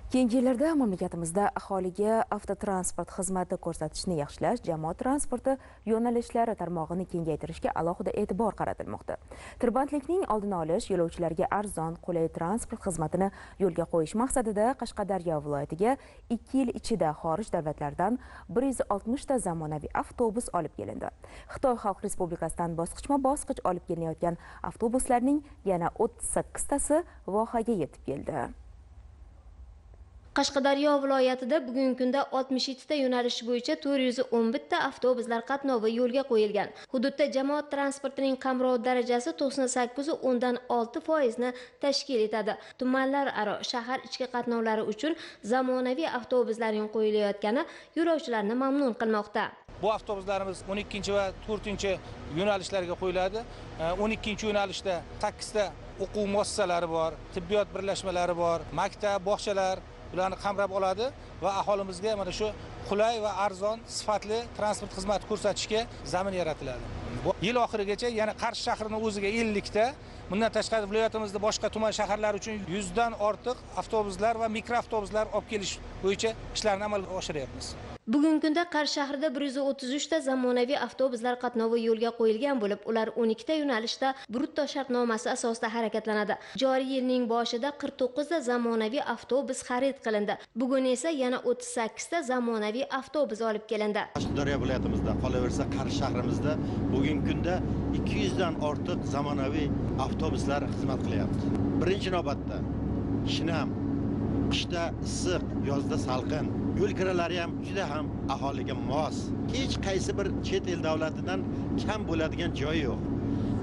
Keyingi yillarda mamlakatimizda aholiga avtotransport xizmati ko'rsatishni yaxshilash, jamoat transporti yo'nalishlari tarmog'ini kengaytirishga alohida e'tibor qaratilmoqda. Tirbandlikning oldini olish, yo'lovchilarga arzon, qulay transport xizmatini yo'lga qo'yish maqsadida Qashqadaryo viloyatiga 2 yil ichida xorij davlatlardan 160 ta zamonaviy avtobus olib kelindi. Xitoy Xalq Respublikasidan bosqichma-bosqich olib kelinayotgan avtobuslarning yana 38 tasi vohaga yetib keldi. Qashqadaryo viloyatida bugungi kunda 67 ta yo'nalish bo'yicha 411 ta avtobuslar qatnovi yo'lga qo'yilgan. Hududda jamoat transportining qamrov darajasi 98,6% ni tashkil etadi. Tumanlararo shahar ichki qatnovlari uchun zamonaviy avtobuslarning qo'yilayotgani yo'lovchilarni mamnun qilmoqda. Bu avtobuslarimiz 12 va 4 yo'nalishlarga qo'yiladi. 12 yo'nalishda 8 ta o'quv muassasalari bor, tibbiyot birlashmalari bor, maktab, bog'chalar ularni qamrab oladi va aholimizga mana shu qulay va arzon sifatli transport xizmati ko'rsatishga zamin yaratiladi. Yil oxirigacha yana Qarshi shahrining o'ziga 50 ta, bundan tashqari viloyatimizda boshqa tuman shaharlar uchun 100 dan ortiq avtobuslar va mikroavtobuslar olib kelish bo'yicha ishlarni amalga oshiryapmiz. Bugungi kunda Qarshi shahrida 133 ta zamonaviy avtobuslar qatnovi yo'lga qo'yilgan bo'lib, ular 12 ta yo'nalishda brutto shartnomasi asosida harakatlanadi. Joriy yilning boshida 49 ta zamonaviy avtobus xarid qilindi. Bugun esa yana 38 ta zamonaviy avtobus olib kelindi. Qashqadaryo viloyatimizda, qolaversa Qarshi shahrimizda bugungi kunda 200 dan ortiq zamonaviy avtobuslar xizmat qilyapti. Birinchi navbatda shinam, qishda issiq, yozda salqin, yo'l kiralari ham juda ham aholiga mos. Hech qaysi bir chet el davlatidan kam bo'ladigan joyi yo'q.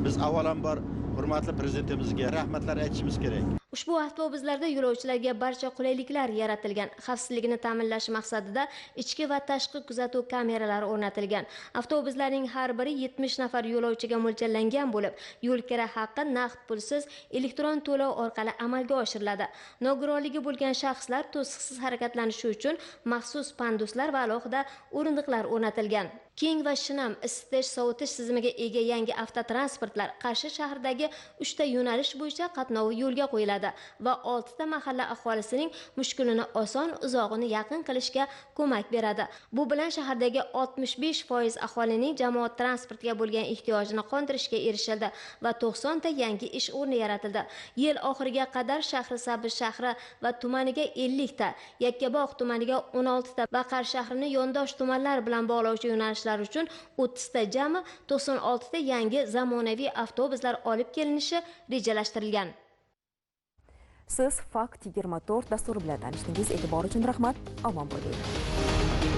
Biz avvalambor hurmatli prezidentimizga rahmatlar aytishimiz kerak. Ushbu avtobuslarda yo'lovchilarga barcha qulayliklar yaratilgan. Xavfsizlikni ta'minlash maqsadida ichki va tashqi kuzatuv kameralari o'rnatilgan. Avtobuslarning har biri 70 nafar yo'lovchiga mo'ljallangan bo'lib, yo'l kira haqqi naqd pulsiz elektron to'lov orqali amalga oshiriladi. Nogironligi bo'lgan shaxslar to'siqsiz harakatlanishi uchun maxsus panduslar va alohida o'rindiqlar o'rnatilgan. Keng va shinam isitish, sovutish tizimiga ega yangi avtotransportlar Qarshi shahridagi 3 ta yo'nalish bo'yicha qatnovi yo'lga qo'yiladi va 6 ta mahalla aholisining mushkulini oson, uzog'ini yaqin qilishga ko'mak beradi. Bu bilan shahardagi 65% aholining jamoat transportiga bo'lgan ehtiyojini qondirishga erishildi va 90 ta yangi ish o'rni yaratildi. Yil oxiriga qadar Shahrisabz shahri va tumaniga 50 ta, Yakkabog' tumaniga 16 ta va Qarshi shahrini yondosh tumanlar bilan bog'lovchi yo'nalish uchun 30 ta jami 96 ta yangi zamonaviy avtobuslar olib kelinishi rejalashtirilgan. Siz Fakt 24 dasturi bilan tanishdingiz. E'tibor uchun rahmat. Omon bo'ling.